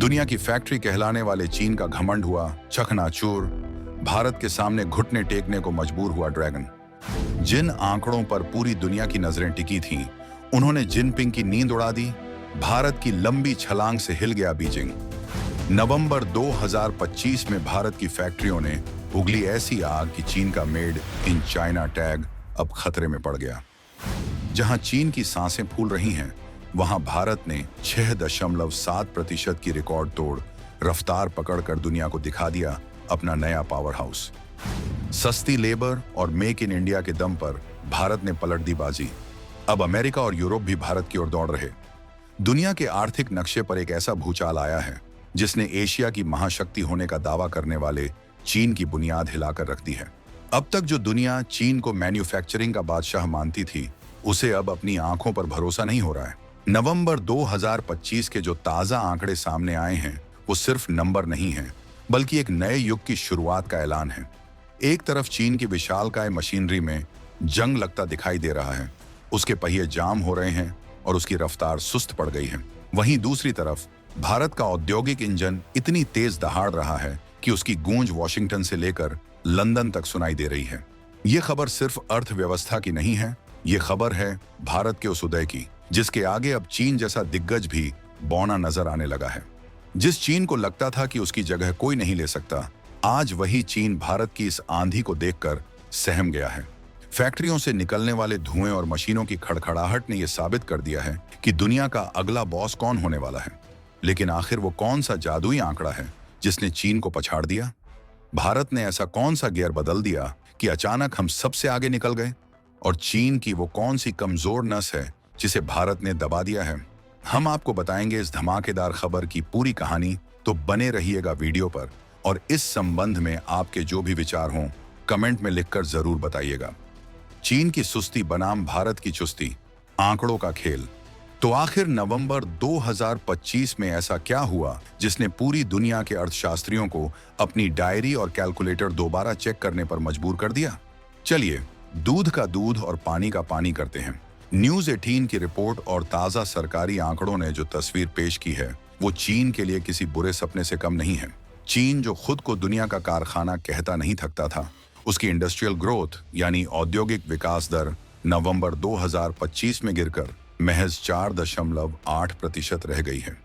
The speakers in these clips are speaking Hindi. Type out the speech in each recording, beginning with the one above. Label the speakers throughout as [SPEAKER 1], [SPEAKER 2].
[SPEAKER 1] दुनिया की फैक्ट्री कहलाने वाले चीन का घमंड हुआ चकनाचूर। भारत के सामने घुटने टेकने को मजबूर हुआ ड्रैगन। जिन आंकड़ों पर पूरी दुनिया की नजरें टिकी थीं, उन्होंने जिनपिंग की नींद उड़ा दी। भारत की लंबी छलांग से हिल गया बीजिंग। नवंबर 2025 में भारत की फैक्ट्रियों ने उगली ऐसी आग कि चीन का मेड इन चाइना टैग अब खतरे में पड़ गया। जहां चीन की सांसें फूल रही हैं, वहां भारत ने 6.7% की रिकॉर्ड तोड़ रफ्तार पकड़कर दुनिया को दिखा दिया अपना नया पावर हाउस। सस्ती लेबर और मेक इन इंडिया के दम पर भारत ने पलट दी बाजी। अब अमेरिका और यूरोप भी भारत की ओर दौड़ रहे। दुनिया के आर्थिक नक्शे पर एक ऐसा भूचाल आया है जिसने एशिया की महाशक्ति होने का दावा करने वाले चीन की बुनियाद हिलाकर रख दी है। अब तक जो दुनिया चीन को मैन्युफैक्चरिंग का बादशाह मानती थी, उसे अब अपनी आंखों पर भरोसा नहीं हो रहा है। नवंबर 2025 के जो ताजा आंकड़े सामने आए हैं, वो सिर्फ नंबर नहीं हैं, बल्कि एक नए युग की शुरुआत का ऐलान है। एक तरफ चीन की विशालकाय मशीनरी में जंग लगता दिखाई दे रहा है, उसके पहिए जाम हो रहे हैं और उसकी रफ्तार सुस्त पड़ गई है। वहीं दूसरी तरफ भारत का औद्योगिक इंजन इतनी तेज दहाड़ रहा है कि उसकी गूंज वॉशिंगटन से लेकर लंदन तक सुनाई दे रही है। ये खबर सिर्फ अर्थव्यवस्था की नहीं है, ये खबर है भारत के उस उदय की जिसके आगे अब चीन जैसा दिग्गज भी बौना नजर आने लगा है। जिस चीन को लगता था कि उसकी जगह कोई नहीं ले सकता, आज वही चीन भारत की इस आंधी को देखकर सहम गया है। फैक्ट्रियों से निकलने वाले धुएं और मशीनों की खड़खड़ाहट ने यह साबित कर दिया है कि दुनिया का अगला बॉस कौन होने वाला है। लेकिन आखिर वो कौन सा जादुई आंकड़ा है जिसने चीन को पछाड़ दिया? भारत ने ऐसा कौन सा गियर बदल दिया कि अचानक हम सबसे आगे निकल गए? और चीन की वो कौन सी कमजोर नस है जिसे भारत ने दबा दिया है? हम आपको बताएंगे इस धमाकेदार खबर की पूरी कहानी, तो बने रहिएगा वीडियो पर। और इस संबंध में आपके जो भी विचार हों, कमेंट में लिखकर जरूर बताइएगा। चीन की सुस्ती बनाम भारत की चुस्ती, आंकड़ों का खेल। तो आखिर नवंबर 2025 में ऐसा क्या हुआ जिसने पूरी दुनिया के अर्थशास्त्रियों को अपनी डायरी और कैलकुलेटर दोबारा चेक करने पर मजबूर कर दिया? चलिए दूध का दूध और पानी का पानी करते हैं। न्यूज 18 की रिपोर्ट और ताजा सरकारी आंकड़ों ने जो तस्वीर पेश की है, वो चीन के लिए किसी बुरे सपने से कम नहीं है। चीन जो खुद को दुनिया का कारखाना कहता नहीं थकता था, उसकी इंडस्ट्रियल ग्रोथ यानी औद्योगिक विकास दर नवंबर 2025 में गिरकर महज 4.8% रह गई है।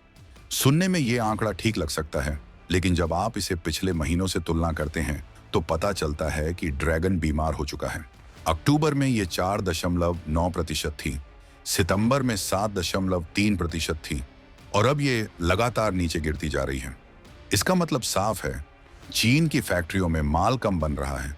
[SPEAKER 1] सुनने में ये आंकड़ा ठीक लग सकता है, लेकिन जब आप इसे पिछले महीनों से तुलना करते हैं तो पता चलता है कि ड्रैगन बीमार हो चुका है। अक्टूबर में ये 4.9% थी, सितंबर में 7.3% थी और अब ये लगातार नीचे गिरती जा रही है। इसका मतलब साफ है, चीन की फैक्ट्रियों में माल कम बन रहा है,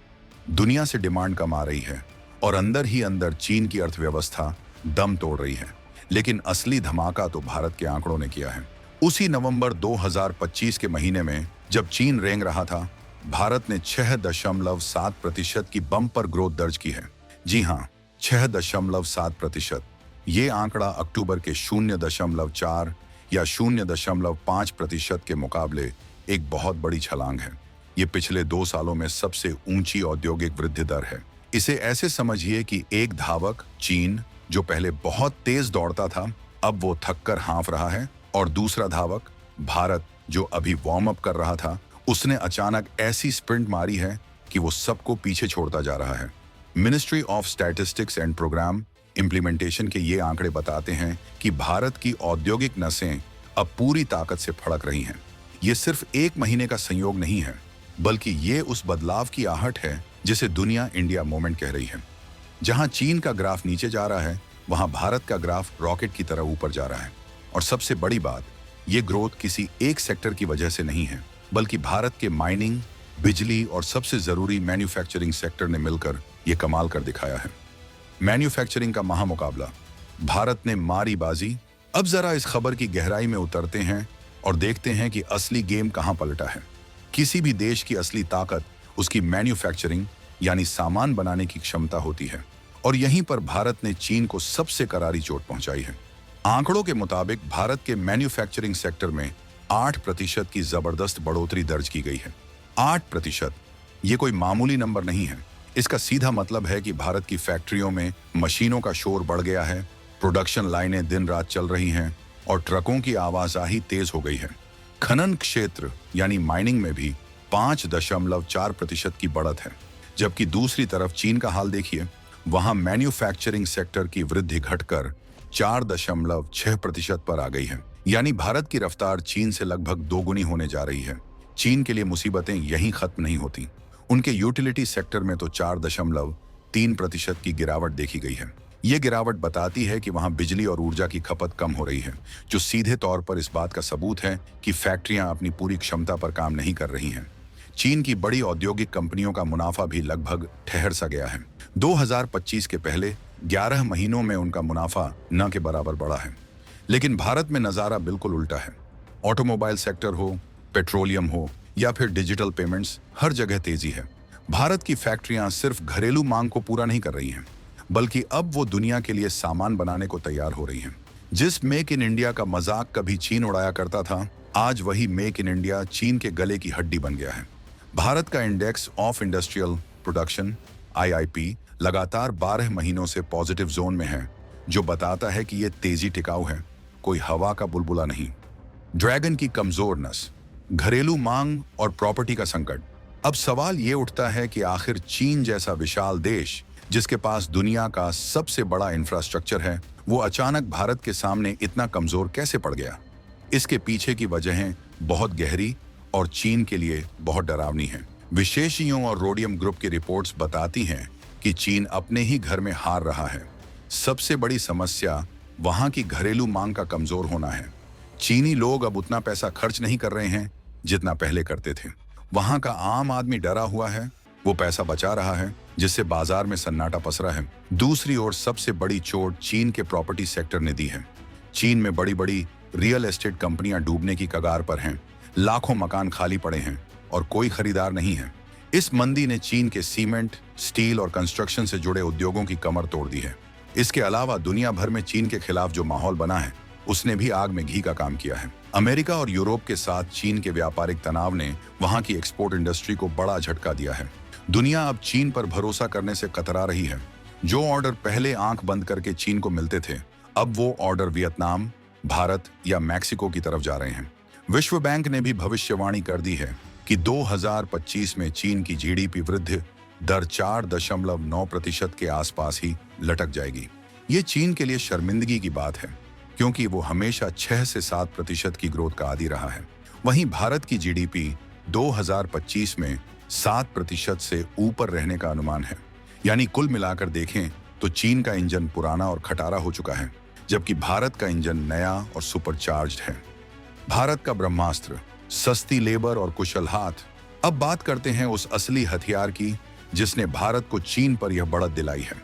[SPEAKER 1] दुनिया से डिमांड कम आ रही है और अंदर ही अंदर चीन की अर्थव्यवस्था दम तोड़ रही है। लेकिन असली धमाका तो भारत के आंकड़ों ने किया है। उसी नवंबर 2025 के महीने में जब चीन रेंग रहा था, भारत ने 6.7% की बम्पर ग्रोथ दर्ज की है। जी हाँ, 6.7%। ये आंकड़ा अक्टूबर के 0.4 या 0.5% के मुकाबले एक बहुत बड़ी छलांग है। ये पिछले 2 सालों में सबसे ऊंची औद्योगिक वृद्धि दर है। इसे ऐसे समझिए कि एक धावक चीन, जो पहले बहुत तेज दौड़ता था, अब वो थककर हाँफ रहा है, और दूसरा धावक भारत, जो अभी वार्म अप कर रहा था, उसने अचानक ऐसी स्प्रिंट मारी है कि वो सबको पीछे छोड़ता जा रहा है। Ministry of statistics and programme implementation के ये आंकड़े बताते हैं कि भारत की औद्योगिक नसें अब पूरी ताकत से फड़क रही हैं। ये सिर्फ एक महीने का संयोग नहीं है, बल्कि ये उस बदलाव की आहट है जिसे दुनिया इंडिया मूवमेंट कह रही है। जहां चीन का ग्राफ नीचे जा रहा है, वहां भारत का ग्राफ रॉकेट की तरह ऊपर जा रहा है। और सबसे बड़ी बात, ये ग्रोथ किसी एक सेक्टर की वजह से नहीं है, बल्कि भारत के माइनिंग, बिजली और सबसे जरूरी मैन्युफैक्चरिंग सेक्टर ने मिलकर ये कमाल कर दिखाया है। मैन्युफैक्चरिंग का महामुकाबला, भारत ने मारी बाजी। अब जरा इस खबर की गहराई में उतरते हैं और देखते हैं कि असली गेम कहां पलटा है। किसी भी देश की असली ताकत उसकी मैन्युफैक्चरिंग यानी सामान बनाने की क्षमता होती है, और यहीं पर भारत ने चीन को सबसे करारी चोट पहुंचाई है। आंकड़ों के मुताबिक भारत के मैन्युफैक्चरिंग सेक्टर में 8% की जबरदस्त बढ़ोतरी दर्ज की गई है। 8%, ये कोई मामूली नंबर नहीं है। इसका सीधा मतलब है कि भारत की फैक्ट्रियों में मशीनों का शोर बढ़ गया है, प्रोडक्शन लाइनें दिन रात चल रही हैं और ट्रकों की आवाजाही तेज हो गई है। खनन क्षेत्र यानी माइनिंग में भी 5.4% की बढ़त है। जबकि दूसरी तरफ चीन का हाल देखिए, वहां मैन्युफैक्चरिंग सेक्टर की वृद्धि घटकर 4.6% पर आ गई है। यानी भारत की रफ्तार चीन से लगभग दोगुनी होने जा रही है। चीन के लिए मुसीबतें यहीं खत्म नहीं होती। उनके यूटिलिटी सेक्टर में तो 4.3% की गिरावट देखी गई है। ये गिरावट बताती है कि वहां बिजली और ऊर्जा की खपत कम हो रही है, जो सीधे तौर पर इस बात का सबूत है कि फैक्ट्रियां अपनी पूरी क्षमता पर काम नहीं कर रही हैं। चीन की बड़ी औद्योगिक कंपनियों का मुनाफा भी लगभग ठहर सा गया है। 2025 के पहले 11 महीनों में उनका मुनाफा न के बराबर बढ़ा है। लेकिन भारत में नजारा बिल्कुल उल्टा है। ऑटोमोबाइल सेक्टर हो, पेट्रोलियम हो या फिर डिजिटल पेमेंट्स, हर जगह तेजी है। भारत की फैक्ट्रियां सिर्फ घरेलू मांग को पूरा नहीं कर रही हैं, बल्कि अब वो दुनिया के लिए सामान बनाने को तैयार हो रही हैं। जिस मेक इन इंडिया का मजाक कभी चीन उड़ाया करता था, आज वही मेक इन इंडिया चीन के गले की हड्डी बन गया है। भारत का index of industrial production IIP लगातार 12 महीनों से पॉजिटिव जोन में है, जो बताता है कि ये तेजी टिकाऊ है, कोई हवा का बुलबुला नहीं। ड्रैगन की कमजोर नस, घरेलू मांग और प्रॉपर्टी का संकट। अब सवाल ये उठता है कि आखिर चीन जैसा विशाल देश, जिसके पास दुनिया का सबसे बड़ा इंफ्रास्ट्रक्चर है, वो अचानक भारत के सामने इतना कमजोर कैसे पड़ गया? इसके पीछे की वजहें बहुत गहरी और चीन के लिए बहुत डरावनी हैं। विशेषज्ञों और रोडियम ग्रुप की रिपोर्ट्स बताती हैं कि चीन अपने ही घर में हार रहा है। सबसे बड़ी समस्या वहां की घरेलू मांग का कमजोर होना है। चीनी लोग अब उतना पैसा खर्च नहीं कर रहे हैं जितना पहले करते थे। वहां का आम आदमी डरा हुआ है, वो पैसा बचा रहा है, जिससे बाजार में सन्नाटा पसरा है। दूसरी ओर सबसे बड़ी चोट चीन के प्रॉपर्टी सेक्टर ने दी है। चीन में बड़ी बड़ी रियल एस्टेट कंपनियां डूबने की कगार पर हैं। लाखों मकान खाली पड़े हैं और कोई खरीदार नहीं है। इस मंदी ने चीन के सीमेंट, स्टील और कंस्ट्रक्शन से जुड़े उद्योगों की कमर तोड़ दी है। इसके अलावा दुनिया भर में चीन के खिलाफ जो माहौल बना है, उसने भी आग में घी का काम किया है। अमेरिका और यूरोप के साथ चीन के व्यापारिक तनाव ने वहां की एक्सपोर्ट इंडस्ट्री को बड़ा झटका दिया है। दुनिया अब चीन पर भरोसा करने से कतरा रही है। जो ऑर्डर पहले आंख बंद करके चीन को मिलते थे, अब वो ऑर्डर वियतनाम, भारत या मैक्सिको की तरफ जा रहे हैं। विश्व बैंक ने भी भविष्यवाणी कर दी है कि 2025 में चीन की GDP वृद्धि दर 4.9% के आसपास ही लटक जाएगी। ये चीन के लिए शर्मिंदगी की बात है, क्योंकि वो हमेशा 6 से 7% की ग्रोथ का आदी रहा है। वहीं भारत की GDP 2025 में 7% से ऊपर रहने का अनुमान है। यानी कुल मिलाकर देखें तो चीन का इंजन पुराना और खटारा हो चुका है, जबकि भारत का इंजन नया और सुपरचार्ज्ड है। भारत का ब्रह्मास्त्र, सस्ती लेबर और कुशल हाथ। अब बात करते हैं उस असली हथियार की जिसने भारत को चीन पर यह बढ़त दिलाई है।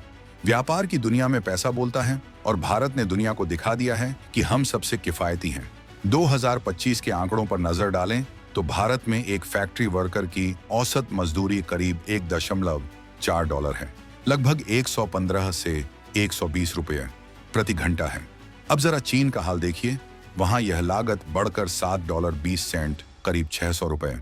[SPEAKER 1] व्यापार की दुनिया में पैसा बोलता है और भारत ने दुनिया को दिखा दिया है कि हम सबसे किफायती हैं। 2025 के आंकड़ों पर नजर डालें तो भारत में एक फैक्ट्री वर्कर की औसत मजदूरी करीब $1.4 है, लगभग 115 से 120 रुपये प्रति घंटा है। अब जरा चीन का हाल देखिए, वहां यह लागत बढ़कर $7.20 करीब 600 रुपये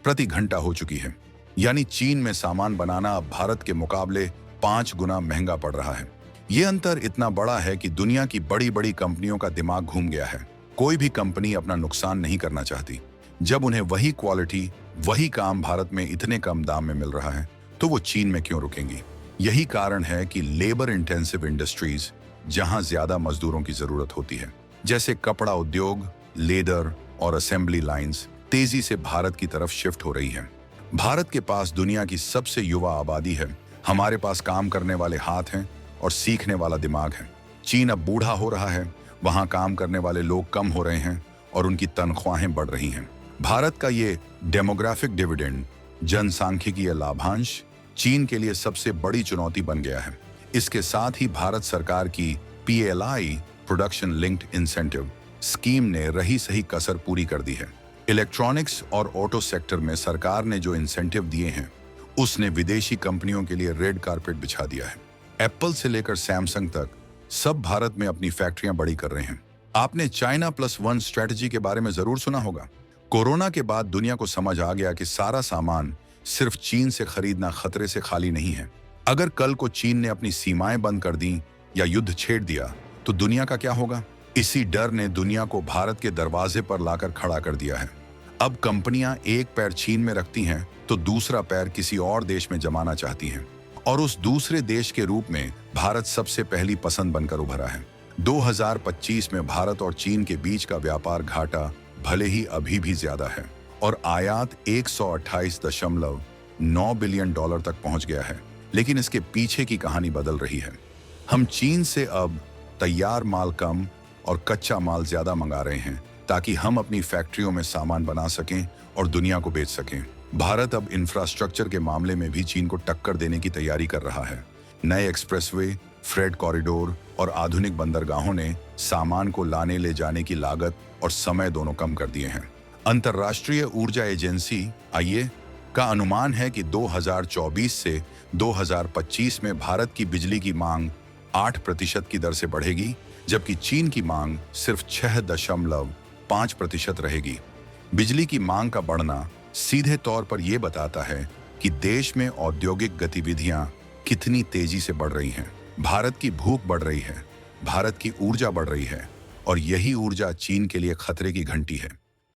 [SPEAKER 1] प्रति घंटा हो चुकी है। यानी चीन में सामान बनाना अब भारत के मुकाबले 5 गुना महंगा पड़ रहा है। ये अंतर इतना बड़ा है कि दुनिया की बड़ी बड़ी कंपनियों का दिमाग घूम गया है। कोई भी कंपनी अपना नुकसान नहीं करना चाहती। जब उन्हें वही क्वालिटी, वही काम भारत में इतने कम दाम में मिल रहा है, तो वो चीन में क्यों रुकेंगी? यही कारण है कि लेबर इंटेंसिव इंडस्ट्रीज, जहां ज्यादा मजदूरों की जरूरत होती है, जैसे कपड़ा उद्योग, लेदर और असेंबली लाइंस, तेजी से भारत की तरफ शिफ्ट हो रही है। भारत के पास दुनिया की सबसे युवा आबादी है। हमारे पास काम करने वाले हाथ हैं और सीखने वाला दिमाग है। चीन अब बूढ़ा हो रहा है, वहां काम करने वाले लोग कम हो रहे हैं और उनकी तनख्वाहें बढ़ रही हैं। भारत का ये डेमोग्राफिक डिविडेंड, जनसांख्यिकीय लाभांश, चीन के लिए सबसे बड़ी चुनौती बन गया है। इसके साथ ही भारत सरकार की PLI production linked incentive scheme ने रही सही कसर पूरी कर दी है। इलेक्ट्रॉनिक्स और ऑटो सेक्टर में सरकार ने जो इंसेंटिव दिए हैं, उसने विदेशी कंपनियों के लिए रेड कारपेट बिछा दिया है। एप्पल से लेकर सैमसंग तक सब भारत में अपनी फैक्ट्रियां बड़ी कर रहे हैं। आपने चाइना +1 स्ट्रेटजी के बारे में जरूर सुना होगा। कोरोना के बाद दुनिया को समझ आ गया कि सारा सामान सिर्फ चीन से खरीदना खतरे से खाली नहीं है। अगर कल को चीन ने अपनी सीमाएं बंद कर दी या युद्ध छेड़ दिया तो दुनिया का क्या होगा? इसी डर ने दुनिया को भारत के दरवाजे पर लाकर खड़ा कर दिया है। अब कंपनियां एक पैर चीन में रखती हैं तो दूसरा पैर किसी और देश में जमाना चाहती हैं, और उस दूसरे देश के रूप में भारत सबसे पहली पसंद बनकर उभरा है। 2025 में भारत और चीन के बीच का व्यापार घाटा भले ही अभी भी ज्यादा है और आयात 128.9 बिलियन डॉलर तक पहुंच गया है, लेकिन इसके पीछे की कहानी बदल रही है। हम चीन से अब तैयार माल कम और कच्चा माल ज्यादा मंगा रहे हैं ताकि हम अपनी फैक्ट्रियों में सामान बना सकें और दुनिया को बेच सकें। भारत अब इंफ्रास्ट्रक्चर के मामले में भी चीन को टक्कर देने की तैयारी कर रहा है। नए एक्सप्रेसवे, फ्रेट कॉरिडोर और आधुनिक बंदरगाहों ने सामान को लाने ले जाने की लागत और समय दोनों कम कर दिए हैं। अंतर्राष्ट्रीय ऊर्जा एजेंसी (आईईए) का अनुमान है कि 2024 से 2025 में भारत की बिजली की मांग 8% की दर से बढ़ेगी, जबकि चीन की मांग सिर्फ 6.5% रहेगी। बिजली की मांग का बढ़ना सीधे तौर पर यह बताता है कि देश में औद्योगिक गतिविधियां कितनी तेजी से बढ़ रही हैं। भारत की भूख बढ़ रही है, भारत की ऊर्जा बढ़ रही है, और यही ऊर्जा चीन के लिए खतरे की घंटी है।